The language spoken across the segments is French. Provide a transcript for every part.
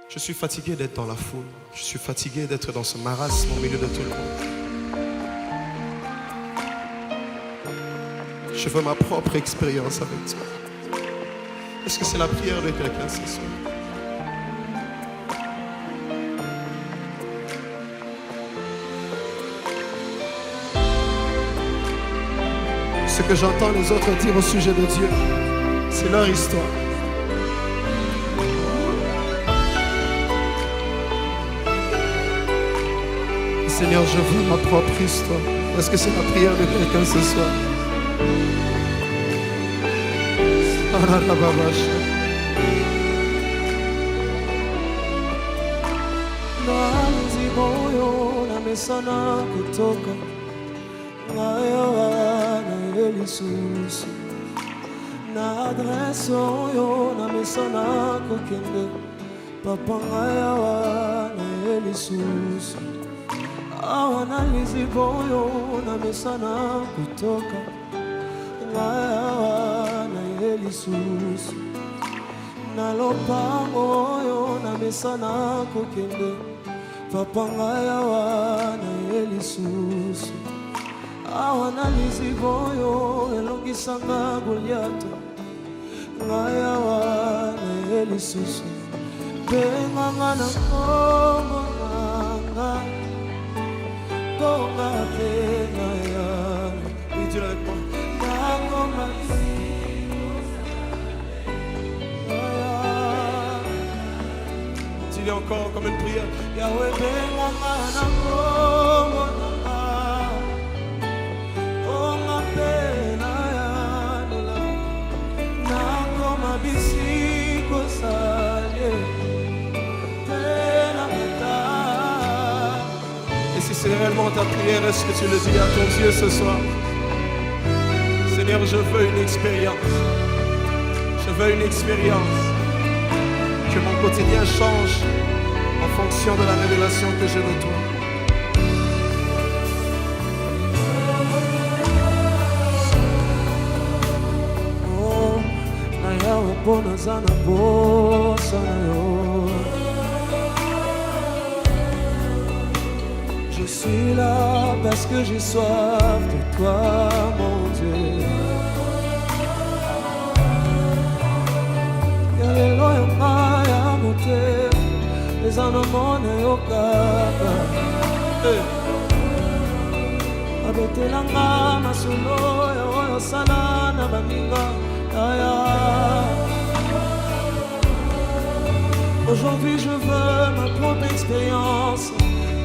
Je suis fatigué d'être dans la foule. Je suis fatigué d'être dans ce marasme au milieu de tout le monde. Je veux ma propre expérience avec toi. Est-ce que c'est la prière de quelqu'un ce soir? Ce que j'entends les autres dire au sujet de Dieu, c'est leur histoire. Seigneur, je veux ma propre histoire. Est-ce que c'est la prière de quelqu'un ce soir? Na adresse oyo na mesana kokende papa ngaya wana elisusu awa na lizibo oyo na mesana kutoka ngaya wana elisusu na lopango oyo na mesana kokende papa ngaya wana elisusu awa na lizibo oyo elongisanga Goliath ngaya wana elisusu benganga na kongo nanga konga pena ya Dis-le avec moi. nangoma Dis-le encore comme une prière. Yahweh benganga na kongo nanga konga pena ya nangoma bisiko sale pena mata. Et si c'est réellement ta prière, est-ce que tu le dis à ton Dieu ce soir? Seigneur, je veux une expérience. Je veux une expérience. Que mon quotidien change en fonction de la révélation que j'ai de toi. Oh, na yawe bona zana bosa na yo. Je suis là parce que j'ai soif de toi, mon Dieu. Yalelo yonga ya mote, les anomone yokaka. Abetelanga masolo oyo sala na baninga aya. Aujourd'hui je veux ma propre expérience.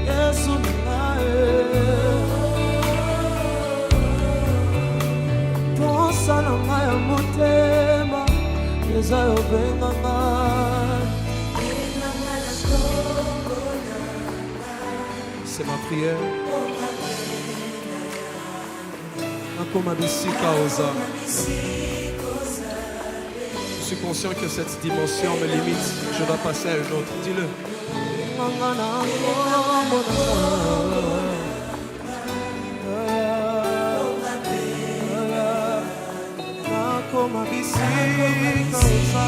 Yesu minae Ponsa na maya motema Eza yo benganga C'est ma prière. Nakoma bisika oza. Je suis conscient que cette dimension me limite. Je dois passer à une autre. Dis-le. Benganga na kombo nanga Nakoma bisika oza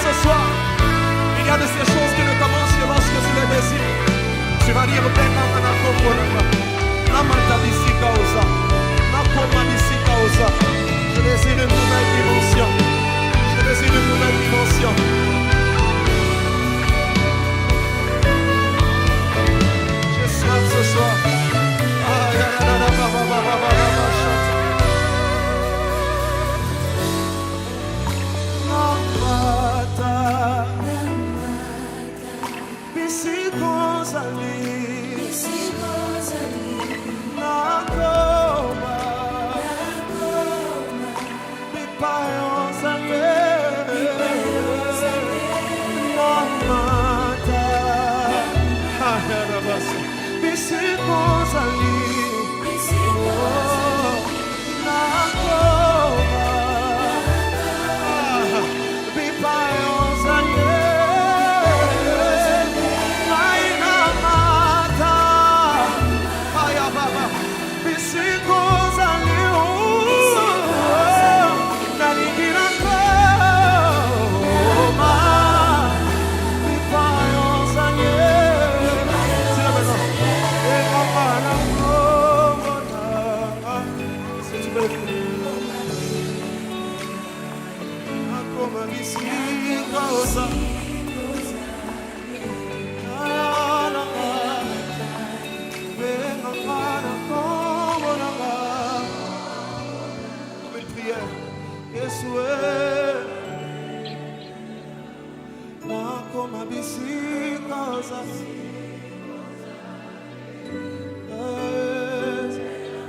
ce soir. Il y a de ces choses qui ne commencent que lorsque tu les désires. Tu vas dire, je désire une nouvelle dimension. Je désire une nouvelle dimension. J'ai soif ce soir.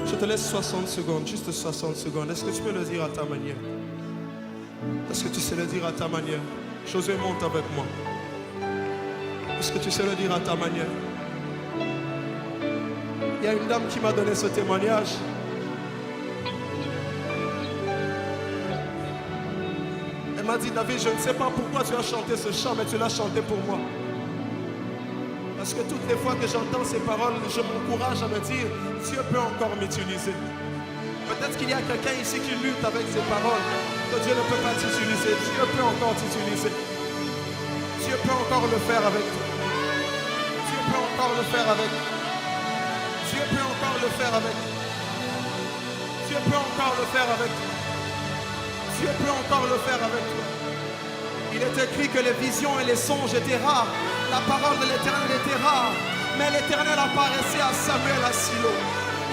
Je te laisse 60 secondes, juste 60 secondes. Est-ce que tu peux le dire à ta manière? Est-ce que tu sais le dire à ta manière? Josué, monte avec moi. Est-ce que tu sais le dire à ta manière? Il y a une dame qui m'a donné ce témoignage. Elle m'a dit, David, je ne sais pas pourquoi tu as chanté ce chant, mais tu l'as chanté pour moi. Parce que toutes les fois que j'entends ces paroles, je m'encourage à me dire, Dieu peut encore m'utiliser. Peut-être qu'il y a quelqu'un ici qui lutte avec ces paroles, que Dieu ne peut pas t'utiliser. Dieu peut encore t'utiliser. Dieu peut encore le faire avec toi. Dieu peut encore le faire avec toi. Dieu peut encore le faire avec toi. Dieu peut encore le faire avec toi. Dieu peut encore le faire avec toi. Il est écrit que les visions et les songes étaient rares. La parole de l'Éternel était rare. Mais l'Éternel apparaissait à Samuel à Silo.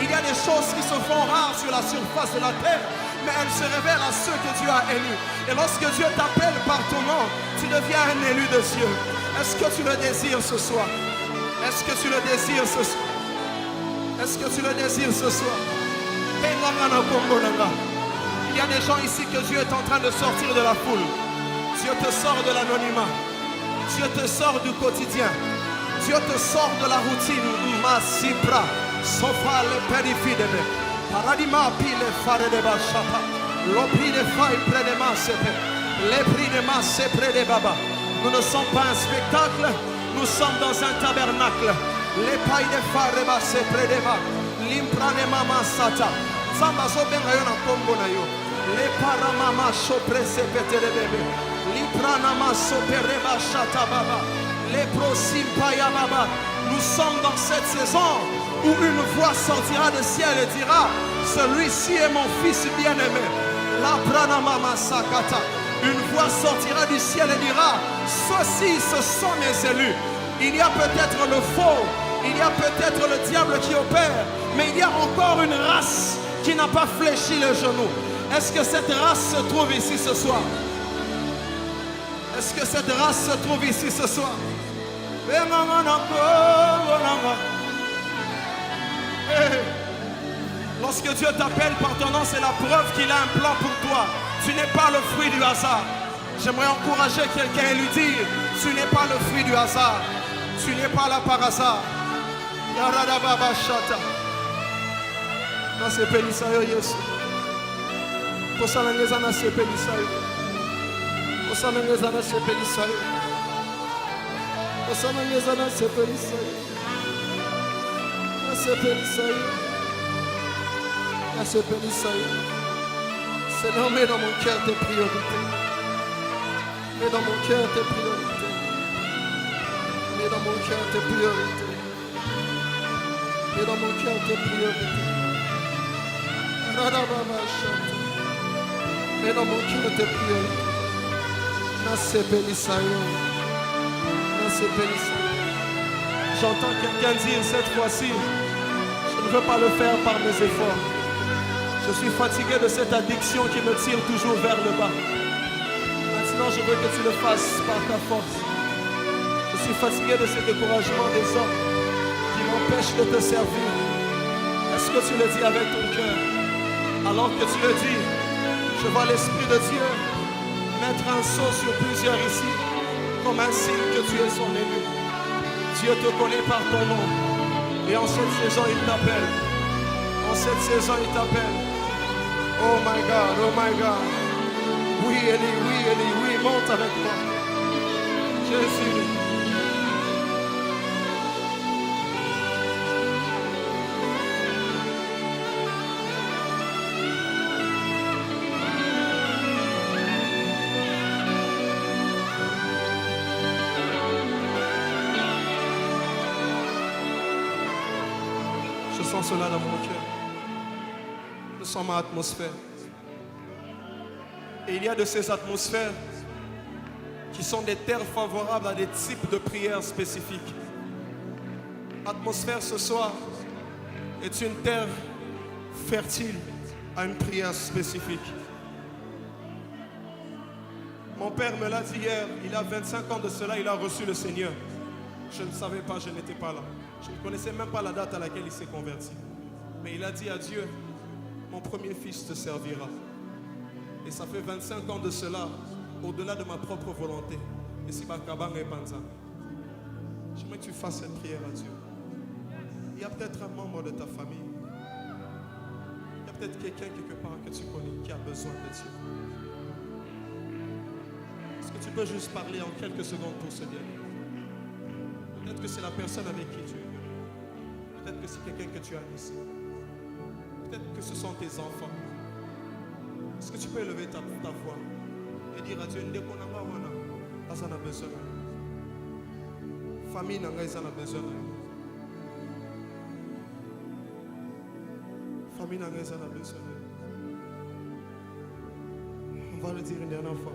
Il y a des choses qui se font rares sur la surface de la terre, mais elles se révèlent à ceux que Dieu a élus. Et lorsque Dieu t'appelle par ton nom, tu deviens un élu de Dieu. Est-ce que tu le désires ce soir? Est-ce que tu le désires ce soir? Est-ce que tu le désires ce soir? Il y a des gens ici que Dieu est en train de sortir de la foule. Dieu te sort de l'anonymat. Dieu te sort du quotidien. Dieu te sort de la routine. Masipra, sofa le perifideme. Paradima pile fare de bachapa. L'opri de faille près de massepe. Les prix de masse près de baba. Nous ne sommes pas un spectacle. Nous sommes dans un tabernacle. Les pailles de fare basse près de baba. L'impra de mama sata. Samba so benga yo na kombo na yo. Les paramama chopre se pete de bébé. Nous sommes dans cette saison où une voix sortira du ciel et dira, celui-ci est mon fils bien-aimé. Une voix sortira du ciel et dira, ceux-ci, ce sont mes élus. Il y a peut-être le faux, il y a peut-être le diable qui opère, mais il y a encore une race qui n'a pas fléchi les genoux. Est-ce que cette race se trouve ici ce soir? Est-ce que cette race se trouve ici ce soir? Lorsque Dieu t'appelle par ton nom, c'est la preuve qu'il a un plan pour toi. Tu n'es pas le fruit du hasard. J'aimerais encourager quelqu'un et lui dire, tu n'es pas le fruit du hasard. Tu n'es pas là par hasard. Dans ce pays, Yesu. Pour ça, nous sommes dans ce pays. Osanangezana sepelisayo. Osanangezana sepelisayo. Sepelisayo. Sepelisayo. Seigneur, mets dans mon cœur tes priorités. Mets dans mon cœur tes priorités. Mets dans mon cœur tes priorités. Mets dans mon cœur tes priorités. Mets dans mon cœur tes priorités. J'entends quelqu'un dire cette fois-ci, je ne veux pas le faire par mes efforts. Je suis fatigué de cette addiction qui me tire toujours vers le bas. Maintenant, je veux que tu le fasses par ta force. Je suis fatigué de ce découragement des hommes qui m'empêchent de te servir. Est-ce que tu le dis avec ton cœur? Alors que tu le dis, je vois l'Esprit de Dieu mettre un sceau sur plusieurs ici, comme un signe que tu es son élu. Dieu te connaît par ton nom. Et en cette saison, il t'appelle. En cette saison, il t'appelle. Oh my God, oh my God. Oui, Élie, oui, monte avec moi. Jésus. Je sens cela dans mon cœur. Je sens ma atmosphère. Et il y a de ces atmosphères qui sont des terres favorables à des types de prières spécifiques. L'atmosphère ce soir est une terre fertile à une prière spécifique. Mon père me l'a dit hier, il a 25 ans de cela, il a reçu le Seigneur. Je ne savais pas, je n'étais pas là. Je ne connaissais même pas la date à laquelle il s'est converti. Mais il a dit à Dieu, mon premier fils te servira. Et ça fait 25 ans de cela, au-delà de ma propre volonté. Et si Bakabang et Panza, j'aimerais que tu fasses cette prière à Dieu. Il y a peut-être un membre de ta famille. Il y a peut-être quelqu'un quelque part que tu connais qui a besoin de Dieu. Est-ce que tu peux juste parler en quelques secondes pour ce dernier? Peut-être que c'est la personne avec qui tu es. Peut-être que c'est quelqu'un que tu as ici. Peut-être que ce sont tes enfants. Est-ce que tu peux élever ta voix et dire à Dieu, Azana besoin. Famille n'a besoin. Famille n'a besoin. On va le dire une dernière fois.